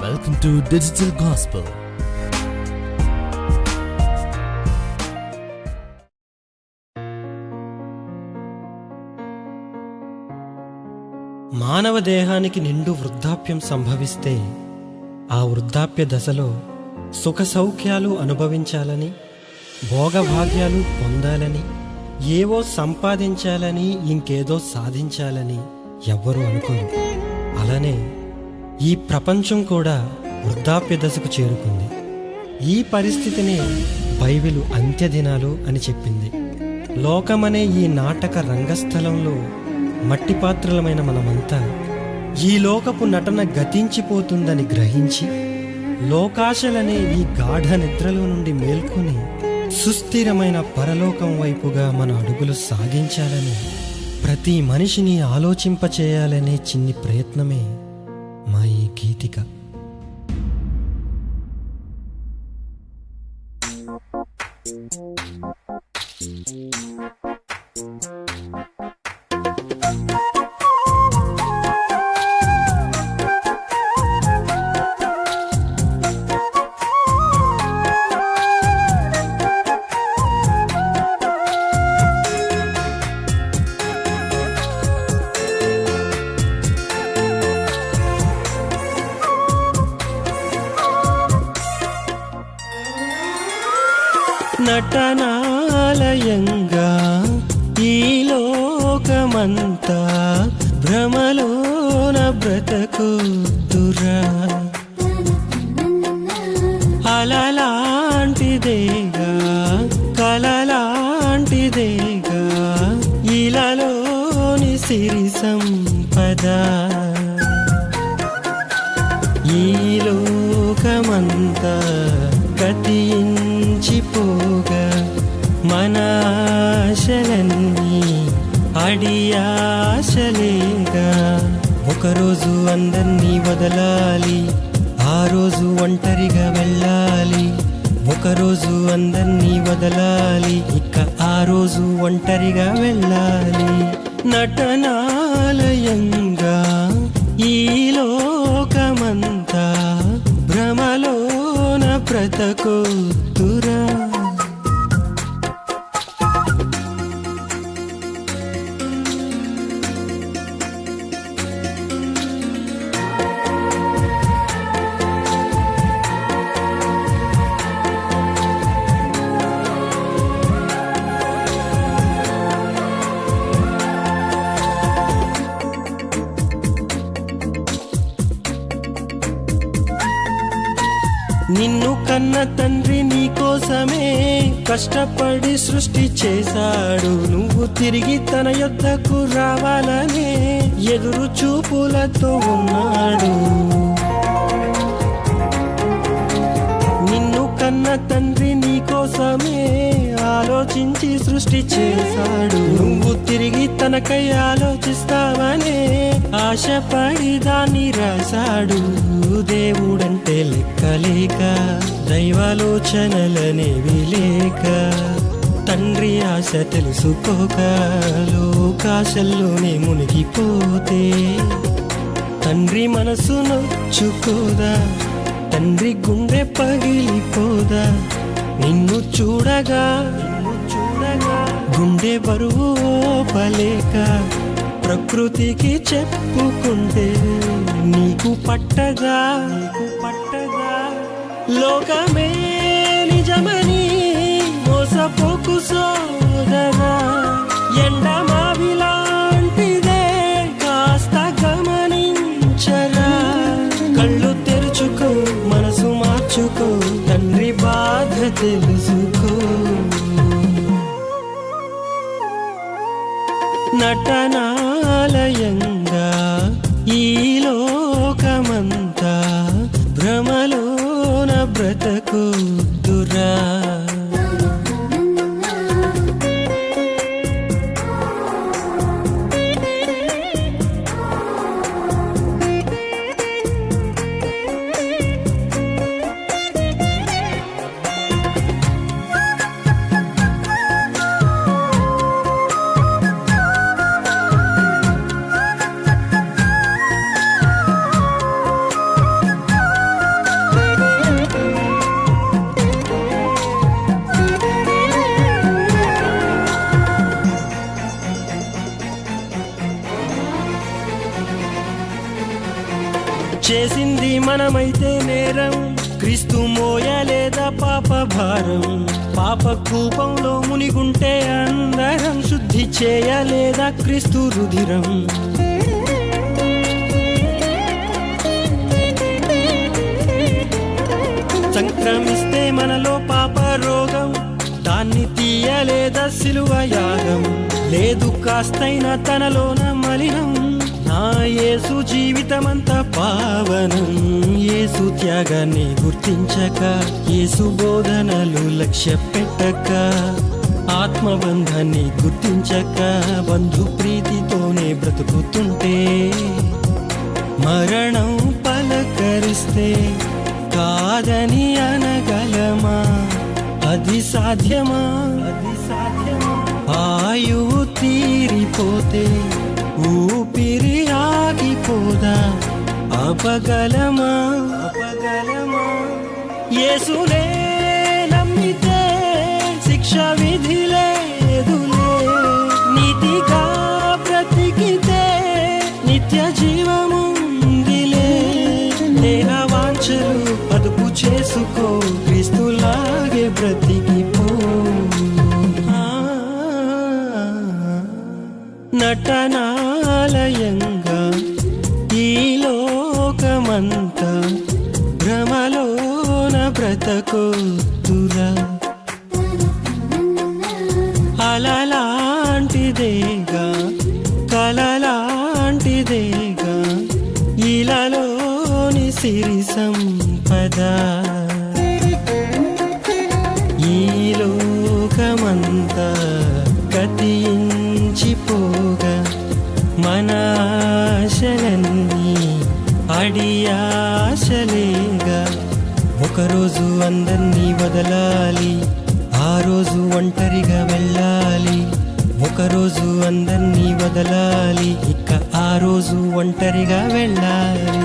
Welcome to Digital Gospel. మానవ దేహానికి నిండు వృద్ధాప్యం సంభవిస్తే ఆ వృద్ధాప్య దశలో సుఖ సౌఖ్యాలు అనుభవించాలని, భోగభాగ్యాలు పొందాలని, ఏవో సంపాదించాలని, ఇంకేదో సాధించాలని ఎవ్వరూ అనుకోరు. అలానే ఈ ప్రపంచం కూడా వృద్ధాప్య దశకు చేరుకుంది. ఈ పరిస్థితిని బైబిలు అంత్యదినాలు అని చెప్పింది. లోకమనే ఈ నాటక రంగస్థలంలో మట్టి పాత్రలమైన మనమంతా ఈ లోకపు నటన గతించిపోతుందని గ్రహించి, లోకాశలనే ఈ గాఢ నిద్రలో నుండి మేల్కొని సుస్థిరమైన పరలోకం వైపుగా మన అడుగులు సాగించాలని ప్రతి మనిషిని ఆలోచింపచేయాలనే చిన్ని ప్రయత్నమే మా ఈ గీతిక. నటనాలయంగా ఈ లోకమంతా భ్రమలోన బ్రతకుదురా, అలలాంటిదేగా కలలాంటిదేగా ఇలలోని సిరి సంపద. ఈ లోకమంతా గతించిపోగా మన ఆశలన్నీ అడియాశలేగా. ఒకరోజు అందర్నీ వదలాలి, ఆ రోజు ఒంటరిగా వెళ్ళాలి. ఒకరోజు అందర్నీ వదలాలి, ఇక ఆ రోజు ఒంటరిగా వెళ్ళాలి. నటనాలయంగా ఈ లోకమంతా భ్రమలోన బ్రతకుదురా. నిన్ను కన్న తండ్రి నీ కోసమే కష్టపడి సృష్టి చేశాడు. నువ్వు తిరిగి తన యొద్దకు రావాలనే ఎదురు చూపులతో ఉన్నాడు. నిన్ను కన్న తండ్రి నీ కోసమే ఆలోచించి సృష్టి చేశాడు. నువ్వు తిరిగి తనకై ఆలోచిస్తావనే ఆశపడి దాన్ని రాశాడు. దేవుడంటే లెక్కలేక, దైవాలోచనలనేవి లేక, తండ్రి ఆశ తెలుసుకోక లోకాశల్లోనే మునిగిపోతే తండ్రి మనసు నొచ్చుకోదా, తండ్రి గుండె పగిలిపోదా. నిన్ను చూడగా గుండె బరువు ఓపలేక ప్రకృతికి చెప్పుకుంటే నీకు పట్టదా. లోకమే నిజమని మోసపోకు సోదరా, ఎండమావిలాంటిదే కాస్త గమనించరా. కళ్ళు తెరుచుకో, మనసు మార్చుకో, తండ్రి బాధ తెలుసుకో. నటనాలయంగా ఈ లోకమంతా భ్రమలోన బ్రతకుదురా. చేసింది మనమైతే నేరం, క్రీస్తు మోయలేదా పాప భారం. పాప కూపంలో మునిగుంటే అందరం శుద్ధి చేయలేదా క్రీస్తు రుధిరం. సంక్రమిస్తే మనలో పాప రోగం, దాన్ని తీయలేదా సిలువ యాగం. లేదు కాస్తైనా తనలోన మలినం, నా యేసు జీవితమంతా పావనం. యేసు త్యాగాన్ని గుర్తించక, యేసు బోధనలు లక్ష్య పెట్టక, ఆత్మబంధాన్ని గుర్తించక, బంధు ప్రీతితోనే బ్రతుకుతుంటే, మరణం పలకరిస్తే కాదని అనగలమా? అది సాధ్యమా? ఆయువు తీరిపోతే ఊపిరి ఆగిపోదా? అపగలమా? యేసునే నమ్మితే శిక్ష విధి లేదులే, నీతిగా బ్రతికితే నిత్య జీవముందిలే. దేహ వాంఛలు అదుపు చేసుకో, క్రీస్తులాగే బ్రతికిపో. నటనాలయంగా ఈ లోకమంతా భ్రమలోన బ్రతకొద్దురా. అలలాంటిదేగా కలలాంటిదేగా ఇలాలోని సిరి సంపద. ఈ లోకమంతా గతించిపోగా మన ఆశలన్నీ అడియాశలేగా. ఒకరోజు అందర్నీ వదలాలి, ఆ రోజు ఒంటరిగా వెళ్ళాలి. ఒకరోజు అందర్నీ వదలాలి, ఇక ఆ రోజు ఒంటరిగా వెళ్ళాలి.